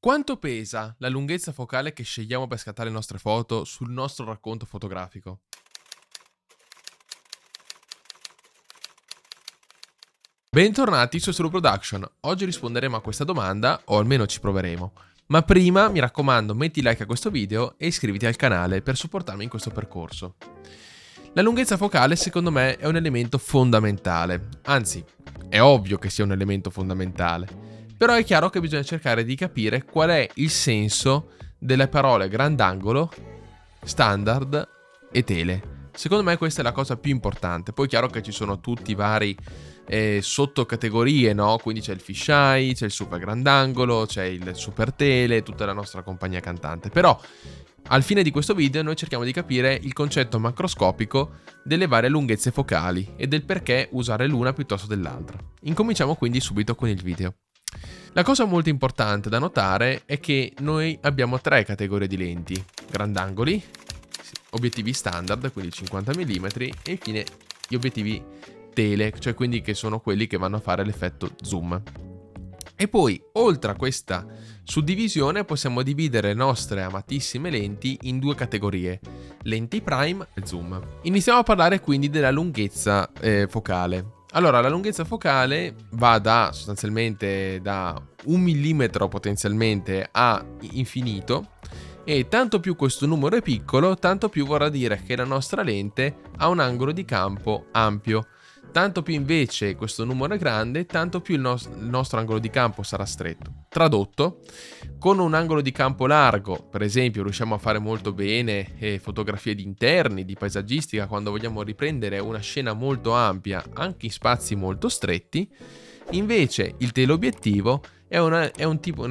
Quanto pesa la lunghezza focale che scegliamo per scattare le nostre foto sul nostro racconto fotografico? Bentornati su Solo Production. Oggi risponderemo a questa domanda, o almeno ci proveremo. Ma prima, mi raccomando, metti like a questo video e iscriviti al canale per supportarmi in questo percorso. La lunghezza focale, secondo me, è un elemento fondamentale. Anzi, è ovvio che sia un elemento fondamentale. Però è chiaro che bisogna cercare di capire qual è il senso delle parole grandangolo, standard e tele. Secondo me questa è la cosa più importante. Poi è chiaro che ci sono tutti i vari sottocategorie, no? Quindi c'è il fisheye, c'è il super grandangolo, c'è il super tele, tutta la nostra compagnia cantante. Però al fine di questo video noi cerchiamo di capire il concetto macroscopico delle varie lunghezze focali e del perché usare l'una piuttosto dell'altra. Incominciamo quindi subito con il video. La cosa molto importante da notare è che noi abbiamo tre categorie di lenti: grandangoli, obiettivi standard, quindi 50 mm, e infine gli obiettivi tele, cioè quindi che sono quelli che vanno a fare l'effetto zoom. E poi, oltre a questa suddivisione, possiamo dividere le nostre amatissime lenti in due categorie: lenti prime e zoom. Iniziamo a parlare quindi della lunghezza focale. Allora, la lunghezza focale va sostanzialmente da 1 millimetro potenzialmente a infinito, e tanto più questo numero è piccolo, tanto più vorrà dire che la nostra lente ha un angolo di campo ampio. Tanto più invece questo numero è grande, tanto più il nostro angolo di campo sarà stretto. Tradotto, con un angolo di campo largo, per esempio, riusciamo a fare molto bene fotografie di interni, di paesaggistica, quando vogliamo riprendere una scena molto ampia, anche in spazi molto stretti. Invece il teleobiettivo è una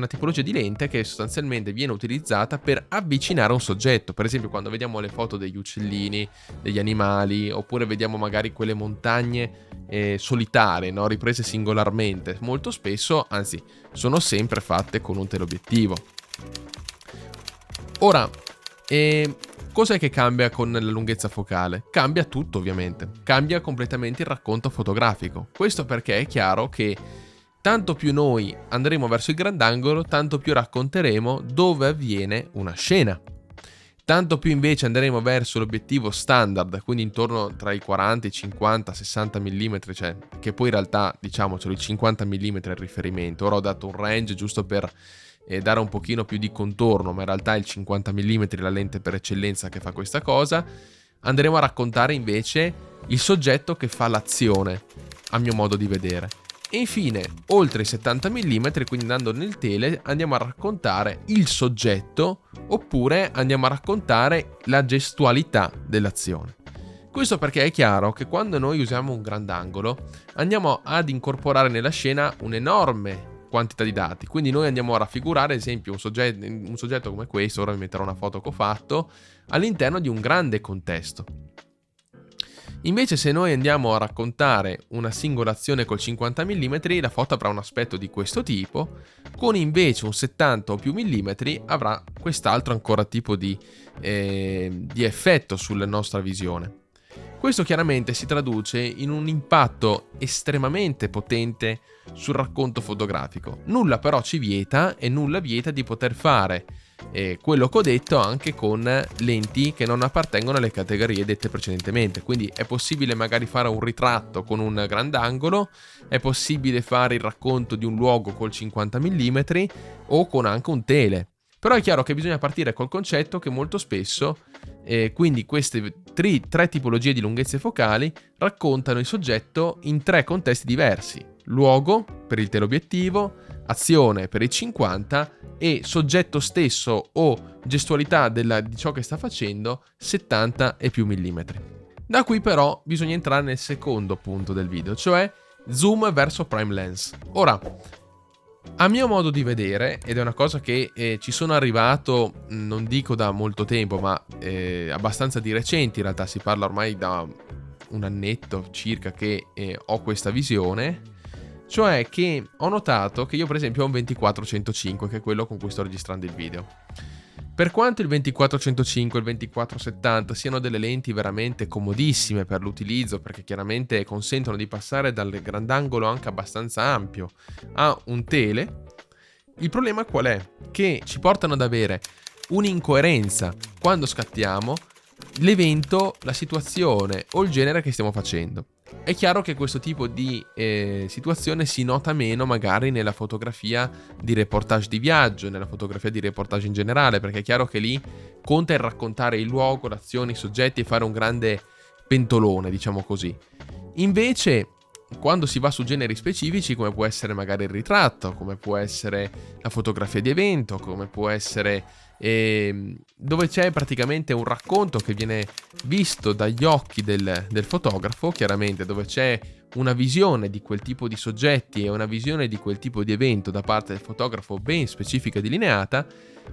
tipologia di lente che sostanzialmente viene utilizzata per avvicinare un soggetto. Per esempio, quando vediamo le foto degli uccellini, degli animali, oppure vediamo magari quelle montagne solitarie, no? Riprese singolarmente, molto spesso, anzi sono sempre fatte con un teleobiettivo. Ora, cos'è che cambia con la lunghezza focale? Cambia tutto, ovviamente. Cambia completamente il racconto fotografico. Questo perché è chiaro che tanto più noi andremo verso il grandangolo, tanto più racconteremo dove avviene una scena. Tanto più invece andremo verso l'obiettivo standard, quindi intorno tra i 40, i 50, 60 mm, cioè che poi in realtà, diciamocelo, i 50 mm è il riferimento. Ora ho dato un range giusto per dare un pochino più di contorno, ma in realtà è il 50 mm la lente per eccellenza che fa questa cosa. Andremo a raccontare invece il soggetto che fa l'azione, a mio modo di vedere. E infine, oltre i 70 mm, quindi andando nel tele, andiamo a raccontare il soggetto, oppure andiamo a raccontare la gestualità dell'azione. Questo perché è chiaro che quando noi usiamo un grandangolo andiamo ad incorporare nella scena un'enorme quantità di dati. Quindi noi andiamo a raffigurare, ad esempio, un soggetto come questo, ora vi metterò una foto che ho fatto, all'interno di un grande contesto. Invece se noi andiamo a raccontare una singola azione col 50 mm, la foto avrà un aspetto di questo tipo, con invece un 70 o più millimetri avrà quest'altro ancora tipo di effetto sulla nostra visione. Questo chiaramente si traduce in un impatto estremamente potente sul racconto fotografico. Nulla però ci vieta e nulla vieta di poter fare quello che ho detto anche con lenti che non appartengono alle categorie dette precedentemente. Quindi è possibile magari fare un ritratto con un grandangolo, è possibile fare il racconto di un luogo col 50 mm o con anche un tele. Però è chiaro che bisogna partire col concetto che molto spesso quindi queste tre tipologie di lunghezze focali raccontano il soggetto in tre contesti diversi: luogo per il teleobiettivo, azione per il 50 e soggetto stesso o gestualità di ciò che sta facendo 70 e più millimetri. Da qui però bisogna entrare nel secondo punto del video, cioè zoom verso prime lens. Ora, a mio modo di vedere, ed è una cosa che ci sono arrivato, non dico da molto tempo, ma abbastanza di recente, in realtà si parla ormai da un annetto circa che ho questa visione, cioè che ho notato che io per esempio ho un 24-105, che è quello con cui sto registrando il video. Per quanto il 24-105 e il 24-70 siano delle lenti veramente comodissime per l'utilizzo, perché chiaramente consentono di passare dal grandangolo anche abbastanza ampio a un tele, Il problema qual è? Che ci portano ad avere un'incoerenza quando scattiamo l'evento, la situazione o il genere che stiamo facendo. È chiaro che questo tipo di situazione si nota meno magari nella fotografia di reportage di viaggio, nella fotografia di reportage in generale, perché è chiaro che lì conta il raccontare il luogo, l'azione, i soggetti e fare un grande pentolone, diciamo così. Invece, quando si va su generi specifici, come può essere magari il ritratto, come può essere la fotografia di evento, come può essere dove c'è praticamente un racconto che viene visto dagli occhi del fotografo, chiaramente dove c'è una visione di quel tipo di soggetti e una visione di quel tipo di evento da parte del fotografo ben specifica e delineata,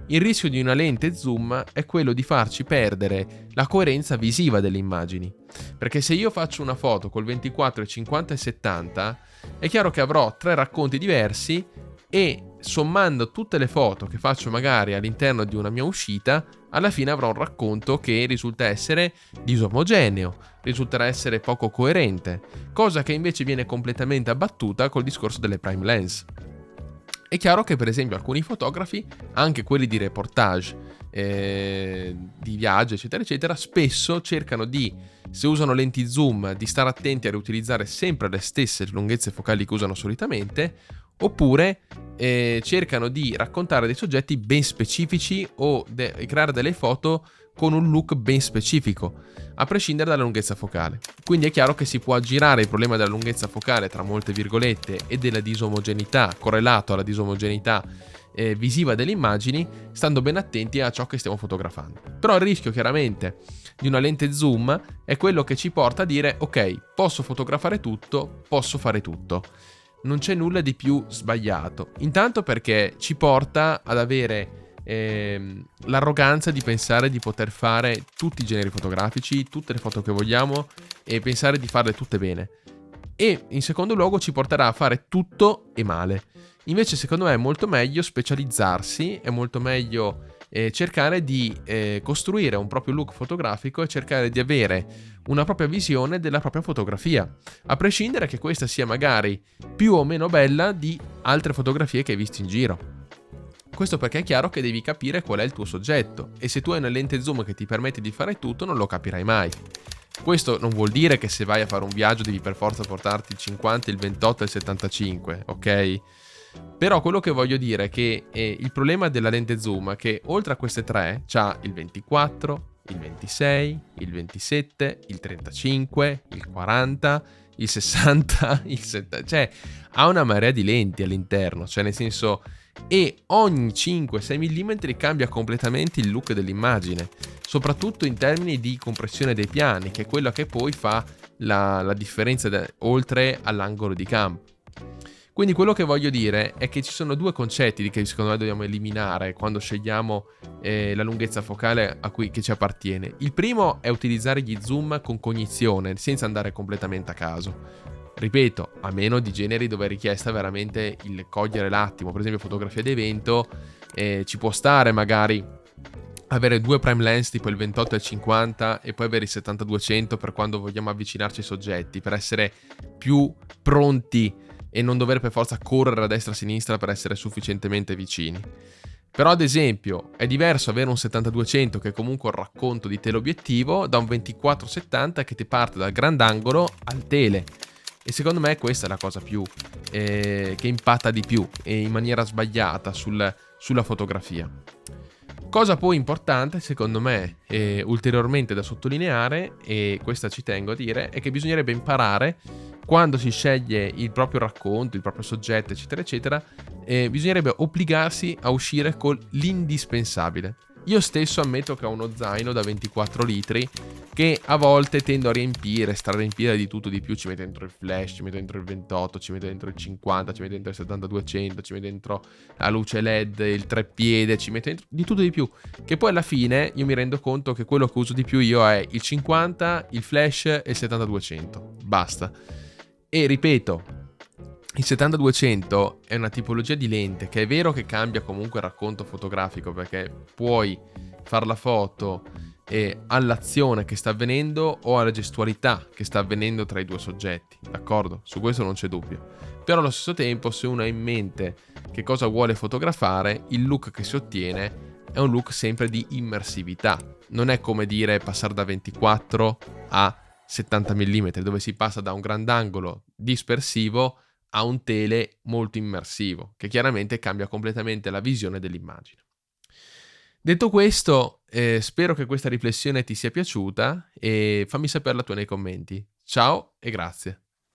il rischio di una lente zoom è quello di farci perdere la coerenza visiva delle immagini. Perché se io faccio una foto col 24, 50 e 70, è chiaro che avrò 3 racconti diversi e sommando tutte le foto che faccio magari all'interno di una mia uscita, alla fine avrò un racconto che risulta essere disomogeneo, risulterà essere poco coerente, cosa che invece viene completamente abbattuta col discorso delle prime lens. È chiaro che per esempio alcuni fotografi, anche quelli di reportage, di viaggio eccetera eccetera, spesso cercano di, se usano lenti zoom, di stare attenti a riutilizzare sempre le stesse lunghezze focali che usano solitamente, oppure cercano di raccontare dei soggetti ben specifici o creare delle foto con un look ben specifico, a prescindere dalla lunghezza focale. Quindi è chiaro che si può aggirare il problema della lunghezza focale, tra molte virgolette, e della disomogeneità, correlato alla disomogeneità visiva delle immagini, stando ben attenti a ciò che stiamo fotografando. Però il rischio chiaramente di una lente zoom è quello che ci porta a dire ok, posso fotografare tutto, posso fare tutto. Non c'è nulla di più sbagliato. Intanto perché ci porta ad avere l'arroganza di pensare di poter fare tutti i generi fotografici, tutte le foto che vogliamo e pensare di farle tutte bene. E in secondo luogo ci porterà a fare tutto e male. Invece secondo me è molto meglio specializzarsi, è molto meglio cercare di costruire un proprio look fotografico e cercare di avere una propria visione della propria fotografia, a prescindere che questa sia magari più o meno bella di altre fotografie che hai visto in giro. Questo perché è chiaro che devi capire qual è il tuo soggetto e se tu hai una lente zoom che ti permette di fare tutto non lo capirai mai. Questo non vuol dire che se vai a fare un viaggio devi per forza portarti il 50, il 28 e il 75, ok? Però quello che voglio dire è che il problema della lente zoom è che oltre a queste tre c'ha il 24, il 26, il 27, il 35, il 40, il 60, il 70, cioè ha una marea di lenti all'interno, cioè nel senso, e ogni 5-6 mm cambia completamente il look dell'immagine, soprattutto in termini di compressione dei piani, che è quello che poi fa la differenza oltre all'angolo di campo. Quindi quello che voglio dire è che ci sono due concetti che secondo me dobbiamo eliminare quando scegliamo la lunghezza focale che ci appartiene. Il primo è utilizzare gli zoom con cognizione, senza andare completamente a caso. Ripeto, a meno di generi dove è richiesta veramente il cogliere l'attimo, per esempio fotografia d'evento, ci può stare magari avere due prime lens tipo il 28 e il 50 e poi avere il 70-200 per quando vogliamo avvicinarci ai soggetti, per essere più pronti e non dover per forza correre a destra e a sinistra per essere sufficientemente vicini. Però ad esempio è diverso avere un 70-200 che è comunque un racconto di teleobiettivo da un 24-70 che ti parte dal grandangolo al tele. E secondo me questa è la cosa più che impatta di più e in maniera sbagliata sulla fotografia. Cosa poi importante secondo me ulteriormente da sottolineare, e questa ci tengo a dire, è che bisognerebbe imparare quando si sceglie il proprio racconto, il proprio soggetto eccetera eccetera, bisognerebbe obbligarsi a uscire con l'indispensabile. Io stesso ammetto che ho uno zaino da 24 litri che a volte tendo a riempire, strariempire di tutto di più, ci metto dentro il flash, ci metto dentro il 28, ci metto dentro il 50, ci metto dentro il 70-200, ci metto dentro la luce LED, il treppiede, ci metto dentro di tutto di più, che poi alla fine io mi rendo conto che quello che uso di più io è il 50, il flash e il 70-200, basta. E ripeto, il 70-200 è una tipologia di lente che è vero che cambia comunque il racconto fotografico, perché puoi fare la foto all'azione che sta avvenendo o alla gestualità che sta avvenendo tra i due soggetti, d'accordo? Su questo non c'è dubbio. Però allo stesso tempo, se uno ha in mente che cosa vuole fotografare, il look che si ottiene è un look sempre di immersività. Non è come dire passare da 24 a 70 mm, dove si passa da un grandangolo dispersivo a un tele molto immersivo, che chiaramente cambia completamente la visione dell'immagine. Detto questo, spero che questa riflessione ti sia piaciuta e fammi saperla tu nei commenti. Ciao e grazie.